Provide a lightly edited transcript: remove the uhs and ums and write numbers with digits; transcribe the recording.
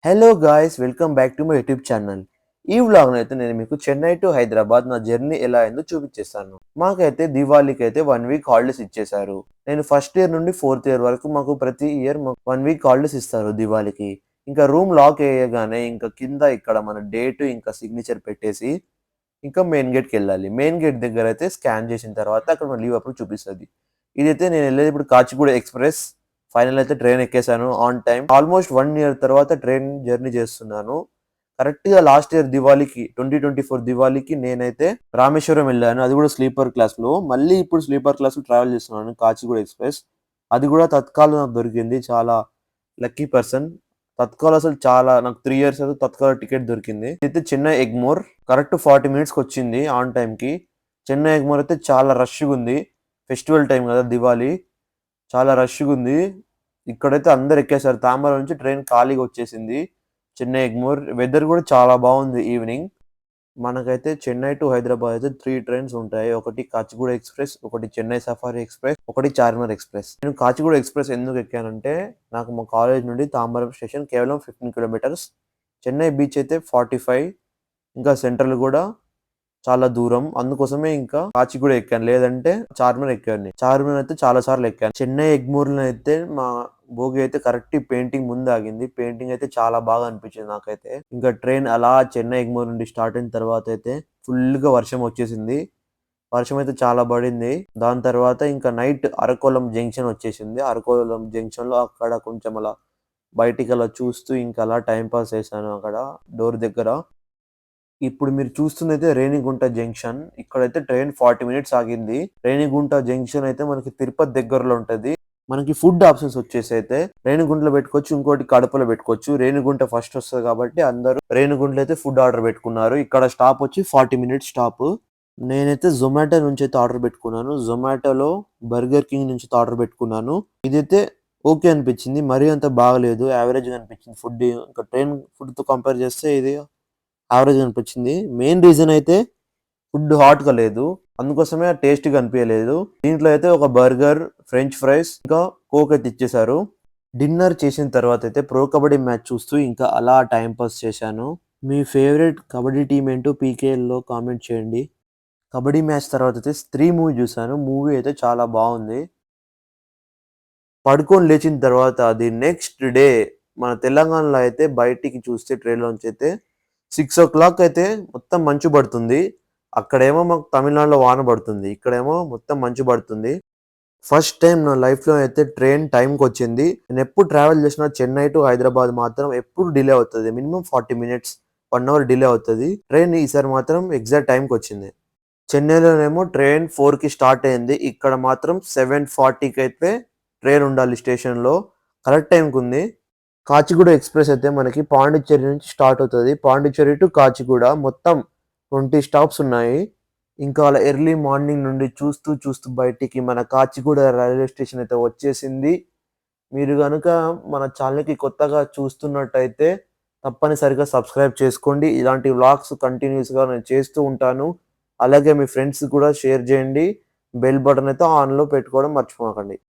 Hello guys, welcome back to my YouTube channel. ఈ vlog అయితే నేను మీకు చెన్నై టు హైదరాబాద్ నా జర్నీ ఎలా అయిందో చూపించేస్తాను. మాకైతే దివాళీకి అయితే 1 వీక్ హాలిడేస్ ఇచ్చేశారు. నేను ఫస్ట్ ఇయర్ నుండి ఫోర్త్ ఇయర్ వరకు మాకు ప్రతి ఇయర్ 1 వీక్ హాలిడేస్ ఇస్తారు దివాళీకి. ఇంకా రూమ్ లాక్ వేయగానే ఇంకా కింద ఇక్కడ మన డేట్ ఇంకా సిగ్నేచర్ పెట్టేసి ఇంకా మెయిన్ గేట్కి వెళ్ళాలి. మెయిన్ గేట్ దగ్గర అయితే స్కాన్ చేసిన తర్వాత అక్కడ మన లీవ్ అప్పుడు చూపిస్తుంది. ఇదైతే నేను వెళ్ళేది ఇప్పుడు కాచిగూడ ఎక్స్ప్రెస్. ఫైనల్ అయితే ట్రైన్ ఎక్కేసాను ఆన్ టైం. ఆల్మోస్ట్ 1 ఇయర్ తర్వాత ట్రైన్ జర్నీ చేస్తున్నాను. కరెక్ట్ గా లాస్ట్ ఇయర్ దివాళీకి 2024 దివాళీకి నేనైతే రామేశ్వరం వెళ్ళాను. అది కూడా స్లీపర్ క్లాస్ లో. మళ్ళీ ఇప్పుడు స్లీపర్ క్లాస్ లో ట్రావెల్ చేస్తున్నాను కాచిగూడ ఎక్స్ప్రెస్. అది కూడా తత్కాల్ నాకు దొరికింది. చాలా లక్కీ పర్సన్. తత్కాల్ అసలు చాలా నాకు 3 ఇయర్స్ అయితే తత్కాల్ టికెట్ దొరికింది. అయితే చెన్నై ఎగ్మోర్ కరెక్ట్ 40 మినిట్స్కి వచ్చింది ఆన్ టైం కి. చెన్నై ఎగ్మోర్ అయితే చాలా రష్గా ఉంది. ఫెస్టివల్ టైం కదా దివాళీ, చాలా రష్గా ఉంది. ఇక్కడైతే అందరు ఎక్కేసారు. తాంబరం నుంచి ట్రైన్ ఖాళీగా వచ్చేసింది. చెన్నై ఎగ్మోర్ వెదర్ కూడా చాలా బాగుంది ఈవినింగ్. మనకైతే చెన్నై టు హైదరాబాద్ అయితే 3 ట్రైన్స్ ఉంటాయి. ఒకటి కాచిగూడ ఎక్స్ప్రెస్, ఒకటి చెన్నై సఫారీ ఎక్స్ప్రెస్, ఒకటి చార్మినార్ ఎక్స్ప్రెస్. నేను కాచిగూడ ఎక్స్ప్రెస్ ఎందుకు ఎక్కానంటే నాకు మా కాలేజ్ నుండి తాంబరం స్టేషన్ కేవలం 15 కిలోమీటర్స్, చెన్నై బీచ్ అయితే 45, ఇంకా సెంట్రల్ కూడా చాలా దూరం. అందుకోసమే ఇంకా కాచిగూడ ఎక్కాను, లేదంటే చార్మినార్ ఎక్కాను. చార్మినార్ అయితే చాలా సార్లు ఎక్కాను. చెన్నై ఎగ్మోర్ లో అయితే మా భోగి అయితే కరెక్ట్ పెయింటింగ్ ముందు ఆగింది. పెయింటింగ్ అయితే చాలా బాగా అనిపించింది నాకైతే. ఇంకా ట్రైన్ అలా చెన్నై ఎగ్మోర్ నుండి స్టార్ట్ అయిన తర్వాత అయితే ఫుల్ గా వర్షం వచ్చేసింది. వర్షం అయితే చాలా పడింది. దాని తర్వాత ఇంకా నైట్ అరకోలం జంక్షన్ వచ్చేసింది. అరకోలం జంక్షన్ లో అక్కడ కొంచెం అలా బయటికి అలా చూస్తూ ఇంకా అలా టైం పాస్ చేశాను అక్కడ డోర్ దగ్గర. ఇప్పుడు మీరు చూస్తున్నైతే రేణిగుంట జంక్షన్. ఇక్కడైతే ట్రైన్ 40 మినిట్స్ ఆగింది. రేణిగుంట జంక్షన్ అయితే మనకి తిరుపతి దగ్గరలో ఉంటది. మనకి ఫుడ్ ఆప్షన్స్ వచ్చేసి అయితే రేణిగుంటలో పెట్టుకోవచ్చు, ఇంకోటి కడపలో పెట్టుకోవచ్చు. రేణిగుంట ఫస్ట్ వస్తుంది కాబట్టి అందరూ రేణిగుంటలో అయితే ఫుడ్ ఆర్డర్ పెట్టుకున్నారు. ఇక్కడ స్టాప్ వచ్చి 40 మినిట్స్ స్టాప్. నేనైతే జొమాటో నుంచి అయితే ఆర్డర్ పెట్టుకున్నాను. జొమాటోలో బర్గర్ కింగ్ నుంచి ఆర్డర్ పెట్టుకున్నాను. ఇదైతే ఓకే అనిపించింది, మరీ అంత బాగలేదు, యావరేజ్ గా అనిపించింది ఫుడ్. ఇంకా ట్రైన్ ఫుడ్ తో కంపేర్ చేస్తే ఇది యావరేజ్ అనిపించింది. మెయిన్ రీజన్ అయితే ఫుడ్ హాట్ గా లేదు, అందుకోసమే టేస్టీగా అనిపించలేదు. దీంట్లో అయితే ఒక బర్గర్, ఫ్రెంచ్ ఫ్రైస్, ఇంకా కోక్ అయితే ఇచ్చేసారు. డిన్నర్ చేసిన తర్వాత అయితే ప్రో కబడ్డీ మ్యాచ్ చూస్తూ ఇంకా అలా టైం పాస్ చేశాను. మీ ఫేవరెట్ కబడ్డీ టీం ఏంటో పీకేఎల్లో కామెంట్ చేయండి. కబడ్డీ మ్యాచ్ తర్వాత అయితే స్త్రీ మూవీ చూశాను. మూవీ అయితే చాలా బాగుంది. పడుకొని లేచిన తర్వాత అది నెక్స్ట్ డే మన తెలంగాణలో అయితే బయటికి చూస్తే ట్రైన్ లోంచి అయితే 6 o'clock అయితే మొత్తం మంచు పడుతుంది. అక్కడేమో మాకు తమిళనాడులో వాన పడుతుంది, ఇక్కడేమో మొత్తం మంచు పడుతుంది. ఫస్ట్ టైం నా లైఫ్లో అయితే ట్రైన్ టైంకి వచ్చింది. నేను ఎప్పుడు ట్రావెల్ చేసినా చెన్నై టు హైదరాబాద్ మాత్రం ఎప్పుడు డిలే అవుతుంది. మినిమం 40 మినిట్స్, 1 అవర్ డిలే అవుతుంది. ట్రైన్ ఈసారి మాత్రం ఎగ్జాక్ట్ టైంకి వచ్చింది. చెన్నైలోనేమో ట్రైన్ 4కి స్టార్ట్ అయింది. ఇక్కడ మాత్రం 7:40కి అయితే ట్రైన్ ఉండాలి స్టేషన్లో. కరెక్ట్ టైంకి ఉంది. కాచిగూడ ఎక్స్ప్రెస్ అయితే మనకి పాండిచ్చేరి నుంచి స్టార్ట్ అవుతుంది. పాండిచ్చేరి టు కాచిగూడ మొత్తం 20 స్టాప్స్ ఉన్నాయి. ఇంకా అలా ఎర్లీ మార్నింగ్ నుండి చూస్తూ చూస్తూ బయటికి మన కాచిగూడ రైల్వే స్టేషన్ అయితే వచ్చేసింది. మీరు కనుక మన ఛానల్కి కొత్తగా చూస్తున్నట్టయితే తప్పనిసరిగా సబ్స్క్రైబ్ చేసుకోండి. ఇలాంటి వ్లాగ్స్ కంటిన్యూస్గా నేను చేస్తూ ఉంటాను. అలాగే మీ ఫ్రెండ్స్ కూడా షేర్ చేయండి. బెల్ బటన్ అయితే ఆన్లో పెట్టుకోవడం మర్చిపోకండి.